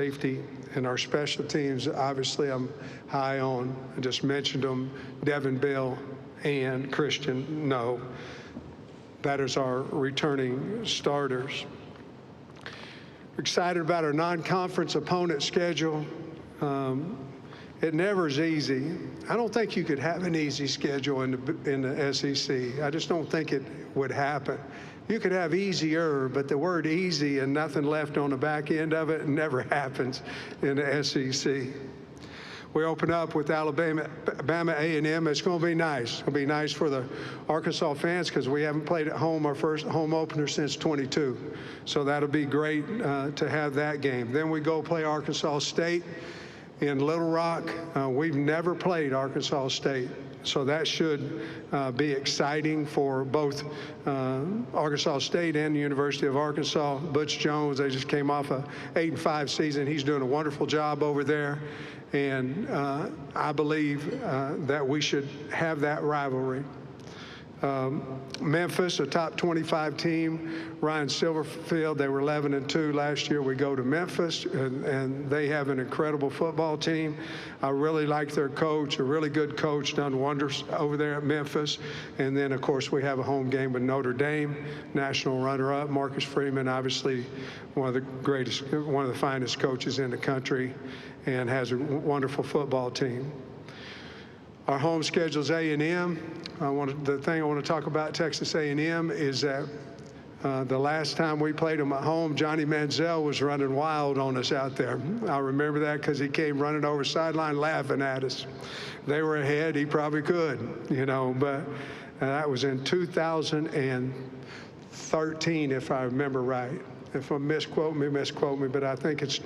safety and our special teams. Obviously, I'm high on. I just mentioned them, Devin Bill and Christian. No, that is our returning starters. Excited about our non-conference opponent schedule. It never is easy. I don't think you could have an easy schedule in the SEC. I just don't think it would happen. You could have easier, but the word easy and nothing left on the back end of it never happens in the SEC. We open up with Alabama A&M. It's going to be nice. It's going to be nice for the Arkansas fans because we haven't played at home our first home opener since 22. So that'll be great to have that game. Then we go play Arkansas State in Little Rock. We've never played Arkansas State. So that should be exciting for both Arkansas State and the University of Arkansas. Butch Jones, they just came off a 8-5 season. He's doing a wonderful job over there. And I believe that we should have that rivalry. Memphis, a top 25 team. Ryan Silverfield, they were 11-2 last year. We go to Memphis, and they have an incredible football team. I really like their coach, a really good coach, done wonders over there at Memphis. And then, of course, we have a home game with Notre Dame, national runner-up. Marcus Freeman, obviously one of the finest coaches in the country, and has a wonderful football team. Our home schedule is A&M. The thing I want to talk about Texas A&M is that the last time we played them at home, Johnny Manziel was running wild on us out there. I remember that because he came running over sideline laughing at us. They were ahead. He probably could, but that was in 2013, if I remember right. If I misquote me, but I think it's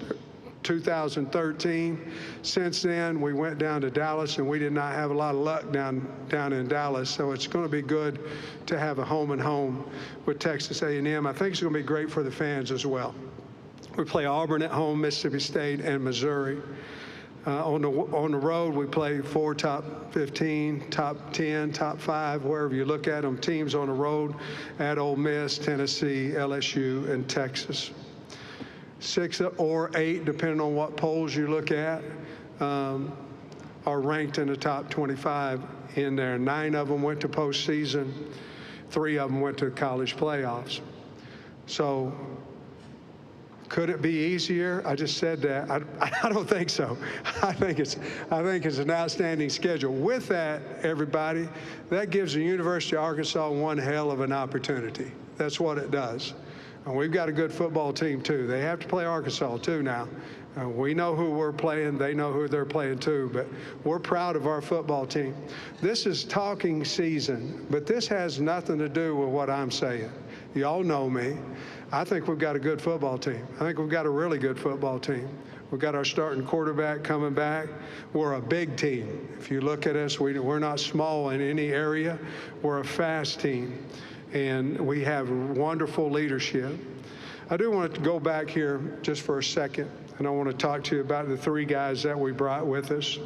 2013. Since then, we went down to Dallas, and we did not have a lot of luck down in Dallas. So it's going to be good to have a home and home with Texas A&M. I think it's going to be great for the fans as well. We play Auburn at home, Mississippi State, and Missouri. On the road, we play 4 top 15, top 10, top 5, wherever you look at them. Teams on the road at Ole Miss, Tennessee, LSU, and Texas. 6 or 8, depending on what polls you look at, are ranked in the top 25 in there. 9 of them went to postseason. 3 of them went to college playoffs. So could it be easier? I just said that. I don't think so. I think it's an outstanding schedule. With that, everybody, that gives the University of Arkansas one hell of an opportunity. That's what it does. And we've got a good football team, too. They have to play Arkansas, too, now. We know who we're playing. They know who they're playing, too. But we're proud of our football team. This is talking season, but this has nothing to do with what I'm saying. You all know me. I think we've got a good football team. I think we've got a really good football team. We've got our starting quarterback coming back. We're a big team. If you look at us, we're not small in any area. We're a fast team. And we have wonderful leadership. I do want to go back here just for a second, and I want to talk to you about the 3 guys that we brought with us.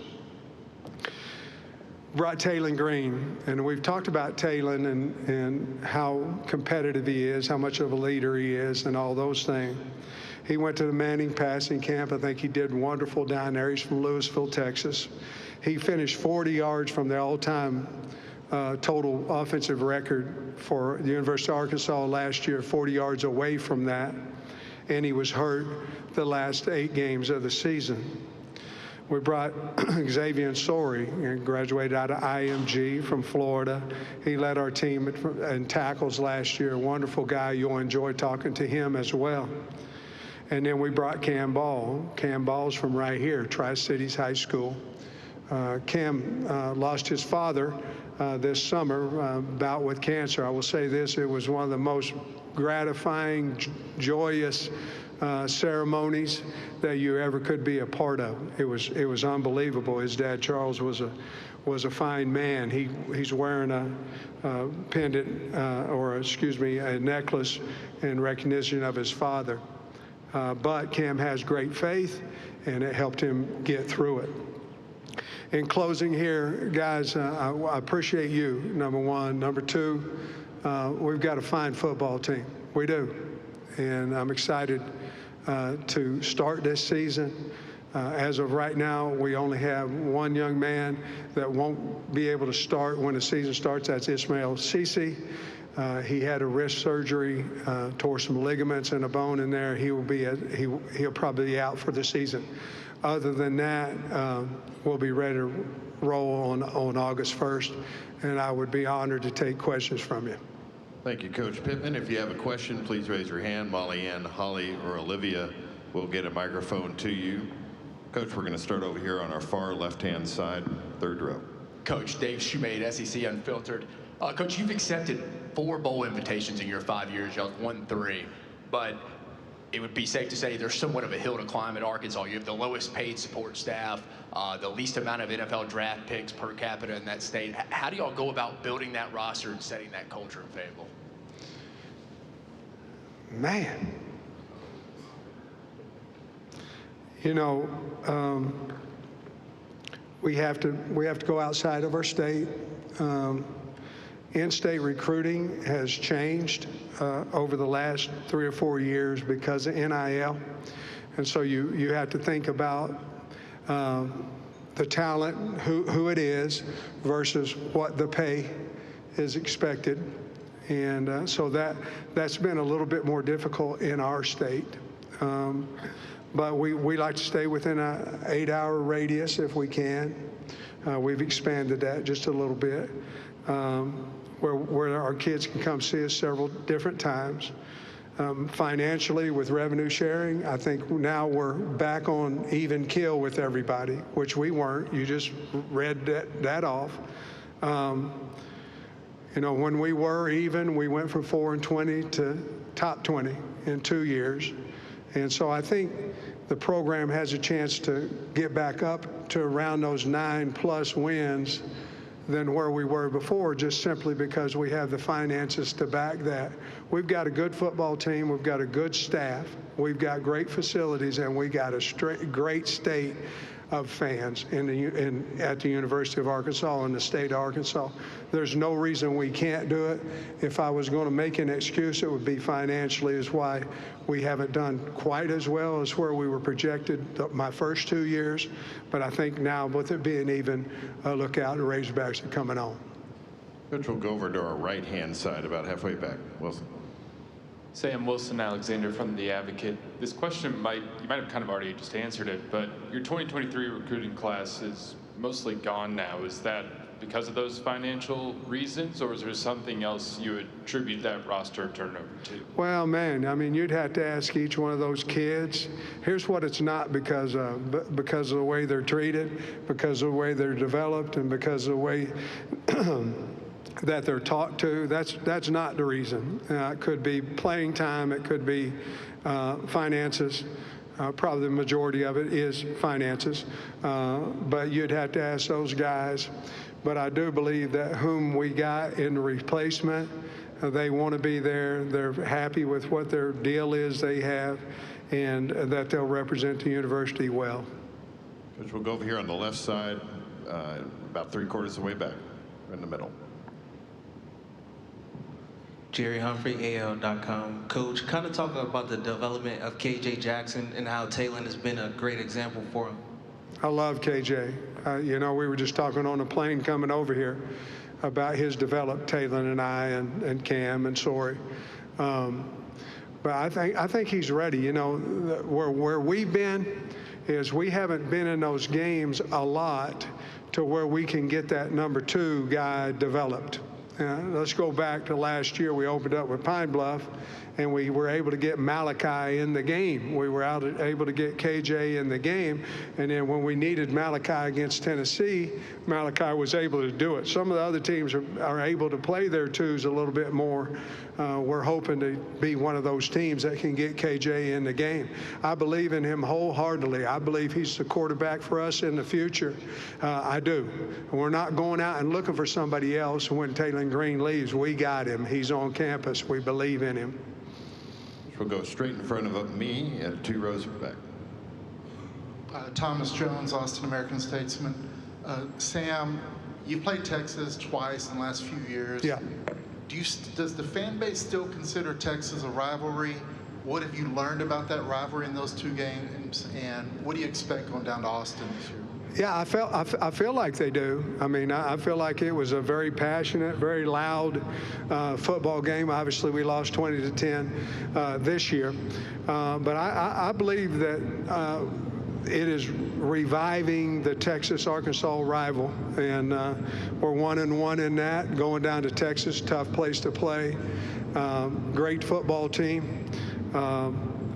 Brought Talon Green, and we've talked about Talon and how competitive he is, how much of a leader he is, and all those things. He went to the Manning passing camp. I think he did wonderful down there. He's from Louisville, Texas. He finished 40 yards from the all-time total offensive record for the University of Arkansas last year, 40 yards away from that, and he was hurt the last 8 games of the season. We brought Xavier Sorey, graduated out of IMG from Florida. He led our team in tackles last year, a wonderful guy. You'll enjoy talking to him as well. And then we brought Cam Ball. Cam Ball's from right here, Tri-Cities High School. Cam lost his father this summer, bout with cancer. I will say this, it was one of the most gratifying, joyous ceremonies that you ever could be a part of. It was unbelievable. His dad, Charles, was a fine man. He's wearing a pendant, a necklace in recognition of his father. But Cam has great faith, and it helped him get through it. In closing here, guys, I appreciate you, number one. Number two, we've got a fine football team. We do. And I'm excited to start this season. As of right now, we only have one young man that won't be able to start when the season starts. That's Ismail Cece. He had a wrist surgery, tore some ligaments and a bone in there. He'll probably be out for the season. Other than that, we'll be ready to roll on August 1st, and I would be honored to take questions from you. Thank you, Coach Pittman. If you have a question, please raise your hand. Molly Ann, Holly, or Olivia will get a microphone to you. Coach, we're going to start over here on our far left-hand side, third row. Coach Dave Shoemade, SEC Unfiltered. Coach, you've accepted 4 bowl invitations in your 5 years. Y'all won 3, but it would be safe to say there's somewhat of a hill to climb at Arkansas. You have the lowest paid support staff, the least amount of NFL draft picks per capita in that state. How do y'all go about building that roster and setting that culture in Fayetteville? Man, you know, we have to go outside of our state. In-state recruiting has changed over the last 3 or 4 years because of NIL, and so you have to think about the talent, who it is, versus what the pay is expected, and so that's been a little bit more difficult in our state. But we like to stay within an 8-hour radius if we can. We've expanded that just a little bit, where our kids can come see us several different times. Financially, with revenue sharing, I think now we're back on even keel with everybody, which we weren't. You just read that off. You know, when we were even, we went from 4-20 to top 20 in 2 years. And so I think the program has a chance to get back up to around those 9+ wins than where we were before, just simply because we have the finances to back that. We've got a good football team, we've got a good staff, we've got great facilities, and we got a great state of fans at the University of Arkansas and the state of Arkansas. There's no reason we can't do it. If I was going to make an excuse, it would be financially, is why we haven't done quite as well as where we were projected my first 2 years. But I think now, with it being even, look out, the Razorbacks are coming on. Coach, we'll go over to our right-hand side, about halfway back. Wilson. Sam Wilson Alexander from The Advocate. This question you might have kind of already just answered it, but your 2023 recruiting class is mostly gone now. Is that because of those financial reasons, or is there something else you attribute that roster turnover to? Well, man, I mean, you'd have to ask each one of those kids. Here's what it's not because of: because of the way they're treated, because of the way they're developed, and because of the way that they're taught to. That's not the reason. It could be playing time. It could be finances. Probably the majority of it is finances. But you'd have to ask those guys. But I do believe that whom we got in the replacement, they want to be there. They're happy with what their deal is they have, and that they'll represent the university well. Coach, we'll go over here on the left side, about 3/4 of the way back, in the middle. Jerry Humphrey, AL.com. Coach, kind of talk about the development of KJ Jackson and how Taylor has been a great example for him. I love KJ. You know, we were just talking on a plane coming over here about his development, Taylor and I and Cam and Sori. But I think he's ready. You know, where we've been is we haven't been in those games a lot to where we can get that number 2 guy developed. Let's go back to last year. We opened up with Pine Bluff, and we were able to get Malachi in the game. We were able to get KJ in the game, and then when we needed Malachi against Tennessee, Malachi was able to do it. Some of the other teams are able to play their 2s a little bit more. We're hoping to be one of those teams that can get KJ in the game. I believe in him wholeheartedly. I believe he's the quarterback for us in the future. I do. We're not going out and looking for somebody else. When Taylor Green leaves, we got him. He's on campus. We believe in him. We'll go straight in front of me and 2 rows back. Thomas Jones, Austin American Statesman. Sam, you played Texas twice in the last few years. Yeah. Does the fan base still consider Texas a rivalry? What have you learned about that rivalry in those 2 games, and what do you expect going down to Austin this year? Yeah, I feel like they do. I mean, I feel like it was a very passionate, very loud football game. Obviously, we lost 20-10 this year, but I believe that it is reviving the Texas-Arkansas rival, and we're 1-1 in that. Going down to Texas, tough place to play. Great football team.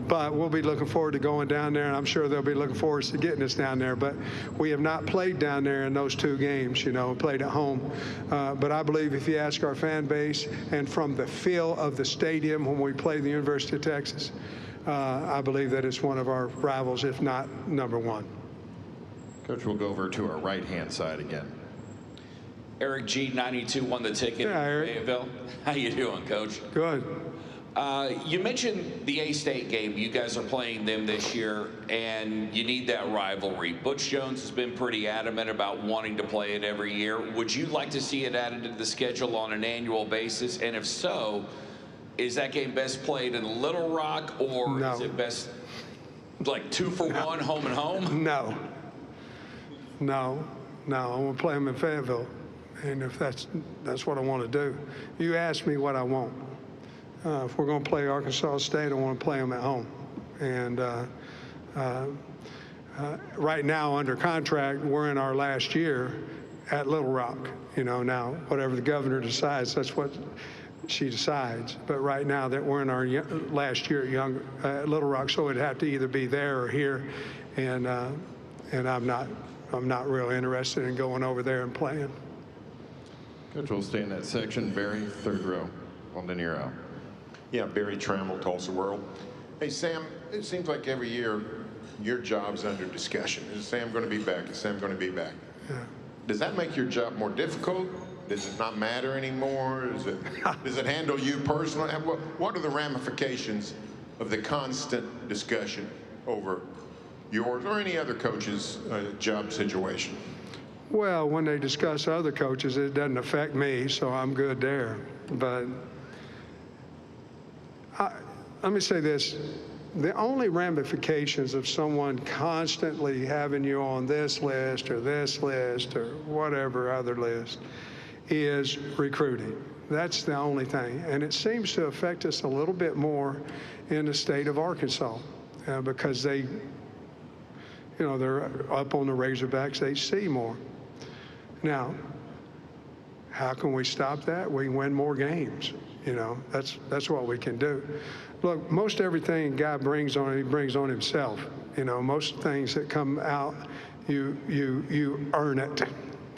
But we'll be looking forward to going down there, and I'm sure they'll be looking forward to getting us down there. But we have not played down there in those 2 games, played at home. But I believe if you ask our fan base, and from the feel of the stadium when we play the University of Texas, I believe that it's one of our rivals, if not number 1. Coach, we'll go over to our right-hand side again. Eric G. 92 won the ticket. Yeah, Eric. Fayetteville. How you doing, Coach? Good. You mentioned the A-State game. You guys are playing them this year, and you need that rivalry. Butch Jones has been pretty adamant about wanting to play it every year. Would you like to see it added to the schedule on an annual basis? And if so, is that game best played in Little Rock, or No. is it best like 2 for 1, home and home? No. I want to play them in Fayetteville, and if that's what I want to do. You ask me what I want. If we're going to play Arkansas State, I want to play them at home. And right now, under contract, we're in our last year at Little Rock. Now, whatever the governor decides, that's what she decides. But right now, that we're in our last year at Little Rock, so it'd have to either be there or here. And I'm not really interested in going over there and playing. Coach, we'll stay in that section. Barry, 3rd row on the near out. Yeah, Barry Trammell, Tulsa World. Hey, Sam, it seems like every year your job's under discussion. Is Sam going to be back? Is Sam going to be back? Yeah. Does that make your job more difficult? Does it not matter anymore? Does it handle you personally? What are the ramifications of the constant discussion over yours or any other coach's job situation? Well, when they discuss other coaches, it doesn't affect me, so I'm good there. But let me say this. The only ramifications of someone constantly having you on this list or whatever other list is recruiting. That's the only thing. And it seems to affect us a little bit more in the state of Arkansas because they're up on the Razorbacks, they see more. Now, how can we stop that? We win more games. That's what we can do. Look, most everything a guy brings on, he brings on himself. Most things that come out, you earn it.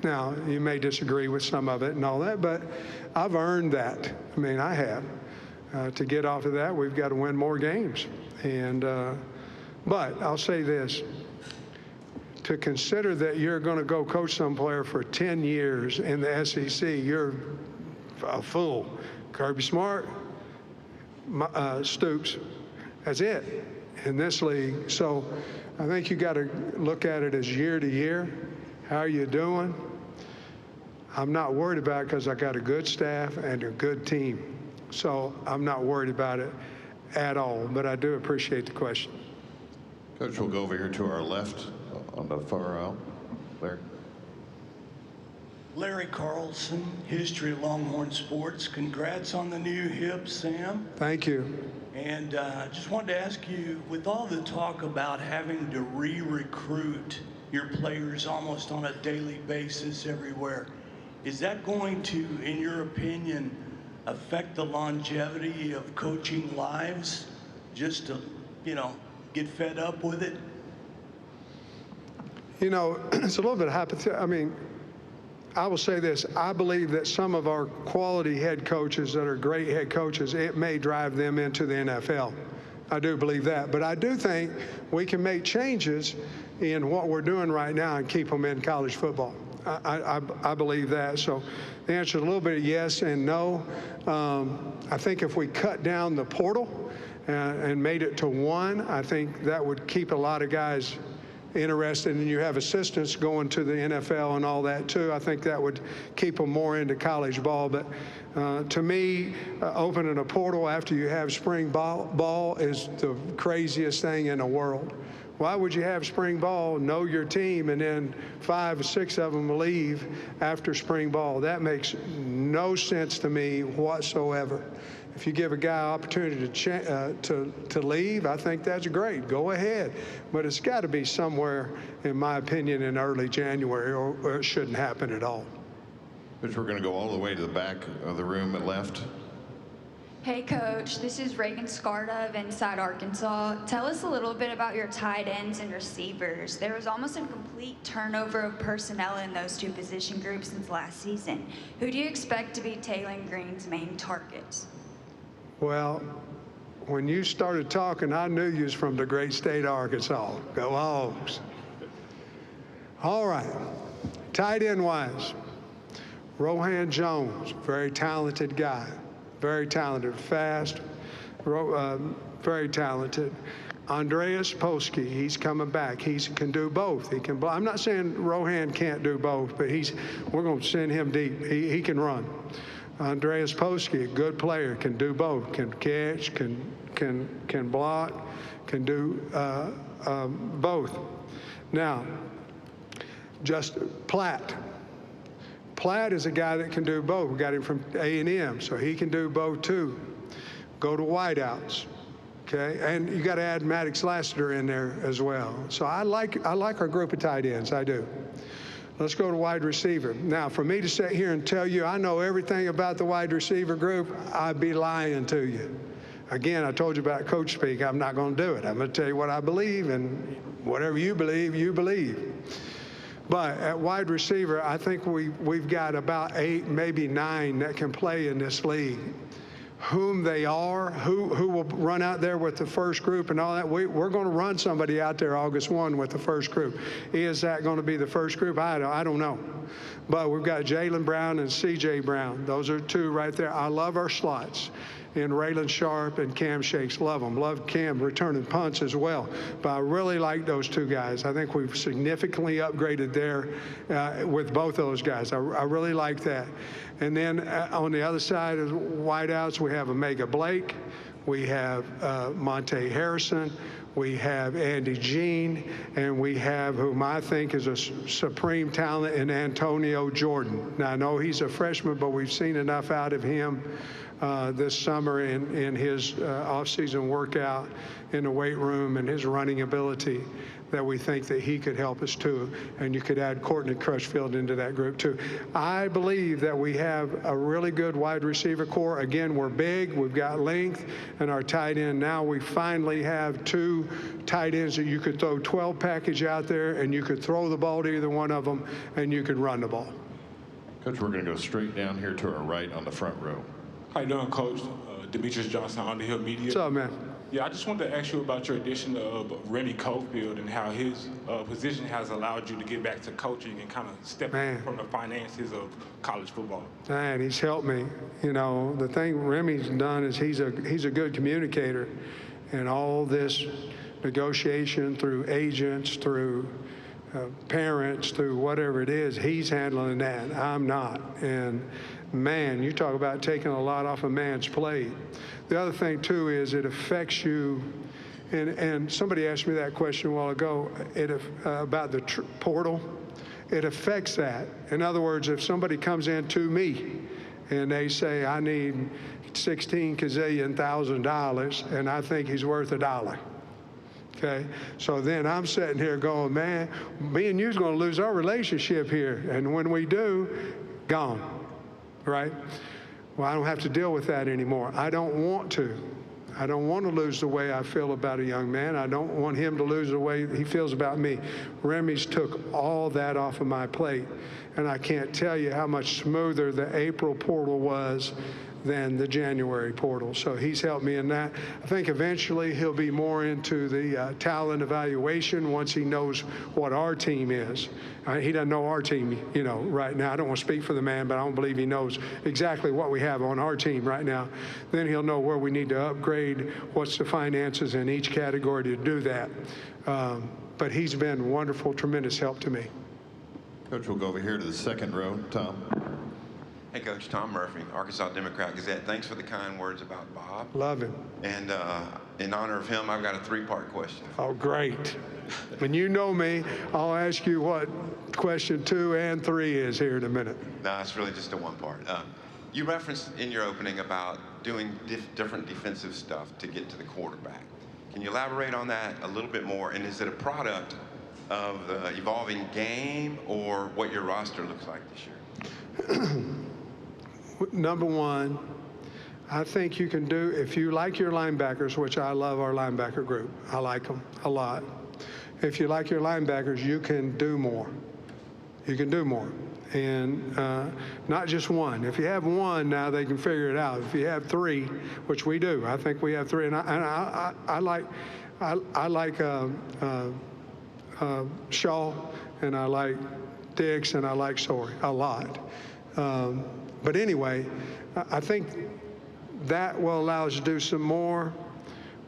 Now, you may disagree with some of it and all that, but I've earned that. I mean, I have. To get off of that, we've got to win more games. But I'll say this. To consider that you're going to go coach some player for 10 years in the SEC, you're a fool. Kirby Smart, Stoops, that's it in this league. So I think you got to look at it as year to year. How are you doing? I'm not worried about it because I got a good staff and a good team. So I'm not worried about it at all, but I do appreciate the question. Coach, we'll go over here to our left on the far aisle. Larry. Larry Carlson, History of Longhorn Sports. Congrats on the new hip, Sam. Thank you. And just wanted to ask you, with all the talk about having to re-recruit your players almost on a daily basis everywhere, is that going to, in your opinion, affect the longevity of coaching lives? Just to, get fed up with it? It's a little bit hypothetical. I mean, I will say this. I believe that some of our quality head coaches that are great head coaches, it may drive them into the NFL. I do believe that. But I do think we can make changes in what we're doing right now and keep them in college football. I believe that. So the answer is a little bit of yes and no. I think if we cut down the portal and made it to one, I think that would keep a lot of guys interested, and you have assistants going to the NFL and all that too. I think that would keep them more into college ball. But to me, opening a portal after you have spring ball is the craziest thing in the world. Why would you have spring ball, know your team, and then 5 or 6 of them leave after spring ball? That makes no sense to me whatsoever. If you give a guy opportunity to leave, I think that's great. Go ahead. But it's got to be somewhere, in my opinion, in early January, or it shouldn't happen at all. Coach, we're going to go all the way to the back of the room at left. Hey, Coach. This is Reagan Scarta of Inside Arkansas. Tell us a little bit about your tight ends and receivers. There was almost a complete turnover of personnel in those 2 position groups since last season. Who do you expect to be Taylon Green's main targets? Well, when you started talking, I knew you was from the great state of Arkansas. Go Hogs. All right. Tight end wise, Rohan Jones, very talented guy. Very talented, fast, very talented. Andreas Polsky, he's coming back. He can do both. He can. I'm not saying Rohan can't do both, but we're going to send him deep. He can run. Andreas Polsky, a good player, can do both. Can catch, can block, can do both. Now, just Platt. Platt is a guy that can do both. We got him from A&M, so he can do both too. Go to wideouts, okay? And you got to add Maddox Lassiter in there as well. So I like our group of tight ends. I do. Let's go to wide receiver. Now, for me to sit here and tell you I know everything about the wide receiver group, I'd be lying to you. Again, I told you about coach speak. I'm not going to do it. I'm going to tell you what I believe, and whatever you believe, you believe. But at wide receiver, I think we've got about 8, maybe 9 that can play in this league. Whom they are, who will run out there with the first group and all that, we're going to run somebody out there August 1 with the first group. Is that going to be the first group? I don't know. But we've got Jalen Brown and C.J. Brown. Those are 2 right there. I love our slots. And Raylan Sharp and Cam Shakes, love them. Love Cam returning punts as well. But I really like those 2 guys. I think we've significantly upgraded there with both those guys. I really like that. And then on the other side of wideouts, we have Omega Blake. We have Monte Harrison. We have Andy Jean. And we have whom I think is a supreme talent in Antonio Jordan. Now, I know he's a freshman, but we've seen enough out of him this summer in his off-season workout in the weight room and his running ability that we think that he could help us too. And you could add Courtney Crutchfield into that group too. I believe that we have a really good wide receiver core. Again, we're big, we've got length, and our tight end. Now we finally have 2 tight ends that you could throw 12 package out there, and you could throw the ball to either one of them, and you could run the ball. Coach, we're going to go straight down here to our right on the front row. How you doing, Coach? Demetrius Johnson, Underhill Media. What's up, man? Yeah, I just wanted to ask you about your addition of Remy Cofield and how his position has allowed you to get back to coaching and kind of step from the finances of college football. Man, he's helped me. You know, the thing Remy's done is he's a good communicator, and all this negotiation through agents, through parents, through whatever it is, he's handling that. I'm not. And man, you talk about taking a lot off a man's plate. The other thing too is it affects you, and somebody asked me that question a while ago about the portal. It affects that. In other words, if somebody comes in to me and they say, I need $16 gazillion thousand, and I think he's worth $1. Okay, so then I'm sitting here going, man, me and you's going to lose our relationship here, and when we do, gone, right? Well, I don't have to deal with that anymore. I don't want to. I don't want to lose the way I feel about a young man. I don't want him to lose the way he feels about me. Remy's took all that off of my plate, and I can't tell you how much smoother the April portal was than the January portal. So he's helped me in that. I think eventually he'll be more into the talent evaluation once he knows what our team is. He doesn't know our team, you know, right now. I don't want to speak for the man, but I don't believe he knows exactly what we have on our team right now. Then he'll know where we need to upgrade, what's the finances in each category to do that. but he's been wonderful, tremendous help to me. Coach, we'll go over here to the second row. Tom. Hey, Coach. Tom Murphy, Arkansas Democrat-Gazette. Thanks for the kind words about Bob. Love him. And in honor of him, I've got a three-part question. Oh, great. When you know me, I'll ask you what question 2 and 3 is here in a minute. No, it's really just a one-part. You referenced in your opening about doing different defensive stuff to get to the quarterback. Can you elaborate on that a little bit more? And is it a product of the evolving game or what your roster looks like this year? Number one, I think you can do, if you like your linebackers, which I love our linebacker group. I like them a lot. If you like your linebackers, you can do more. You can do more. And not just one. If you have one, now they can figure it out. If you have 3, which we do, I think we have 3. And I like Shaw, and I like Dix, and I like Sorey a lot. But anyway, I think that will allow us to do some more.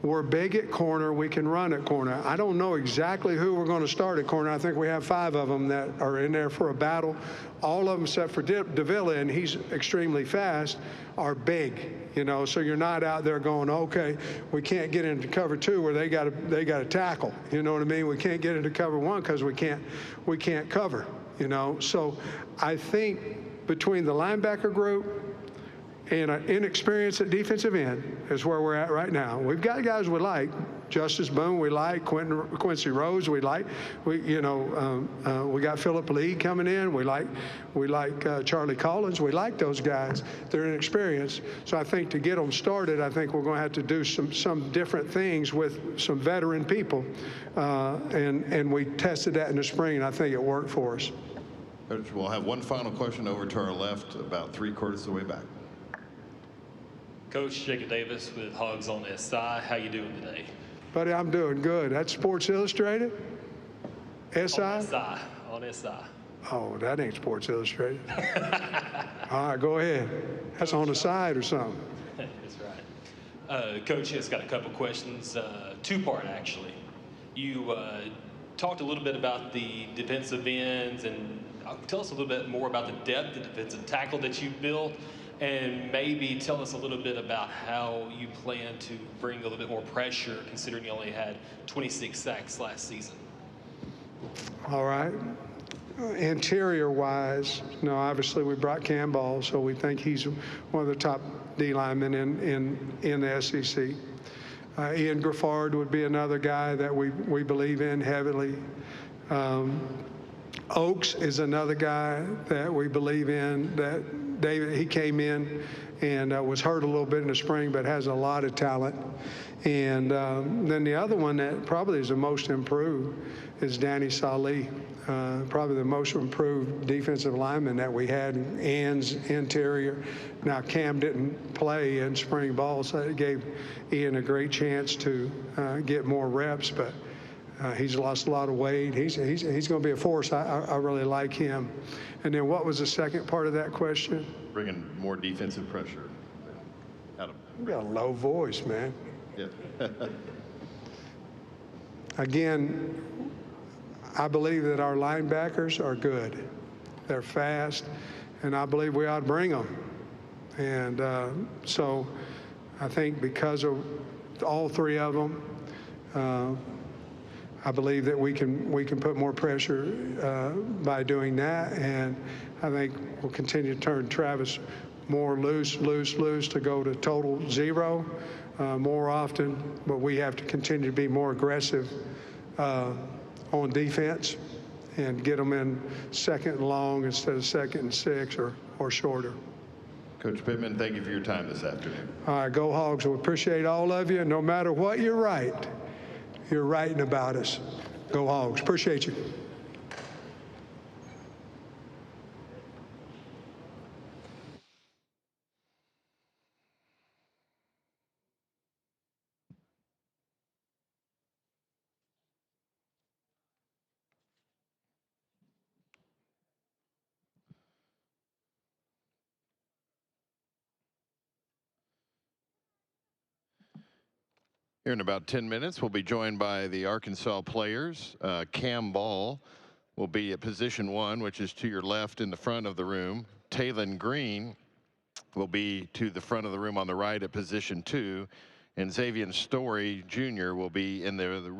We're big at corner. We can run at corner. I don't know exactly who we're going to start at corner. I think we have 5 of them that are in there for a battle. All of them except for Davila, and he's extremely fast, are big, you know. So you're not out there going, okay, we can't get into cover 2 where they got to tackle. You know what I mean? We can't get into cover 1 because we can't cover, you know. So I think between the linebacker group and an inexperienced at defensive end is where we're at right now. We've got guys we like. Justice Boone we like. Quincy Rose we like. We got Philip Lee coming in. We like Charlie Collins. We like those guys. They're inexperienced. So I think to get them started, I think we're going to have to do some different things with some veteran people. And we tested that in the spring, and I think it worked for us. Coach, we'll have one final question over to our left, about 3/4 of the way back. Coach Jacob Davis with Hogs on SI. How you doing today? Buddy, I'm doing good. That's Sports Illustrated? SI? On SI. Oh, that ain't Sports Illustrated. All right, go ahead. That's on the side or something. That's right. Coach has got a couple questions, 2-part actually. You talked a little bit about the defensive ends, and tell us a little bit more about the depth of defensive tackle that you built. And maybe tell us a little bit about how you plan to bring a little bit more pressure, considering you only had 26 sacks last season. All right. Interior-wise, obviously we brought Cam Ball, so we think he's one of the top D linemen in the SEC. Ian Griffard would be another guy that we believe in heavily. Oaks is another guy that we believe in. That David, he came in and was hurt a little bit in the spring, but has a lot of talent. And then the other one that probably is the most improved is Danny Salih, probably the most improved defensive lineman that we had, ends, interior. Now, Cam didn't play in spring ball, so it gave Ian a great chance to get more reps, but he's lost a lot of weight. He's going to be a force. I really like him. And then what was the second part of that question? Bringing more defensive pressure. You got a low voice, man. Yeah. Again, I believe that our linebackers are good. They're fast, and I believe we ought to bring them. And so I think because of all 3 of them, I believe that we can put more pressure by doing that, and I think we'll continue to turn Travis more loose to go to total 0 more often. But we have to continue to be more aggressive on defense and get them in 2nd and long instead of 2nd and 6 or shorter. Coach Pittman, thank you for your time this afternoon. All right, go Hogs. We appreciate all of you. No matter what you write, you're writing about us. Go Hogs. Appreciate you. Here in about 10 minutes, we'll be joined by the Arkansas players. Cam Ball will be at position 1, which is to your left in the front of the room. Taylon Green will be to the front of the room on the right at position 2. And Xavier Story Jr. will be in the rear of the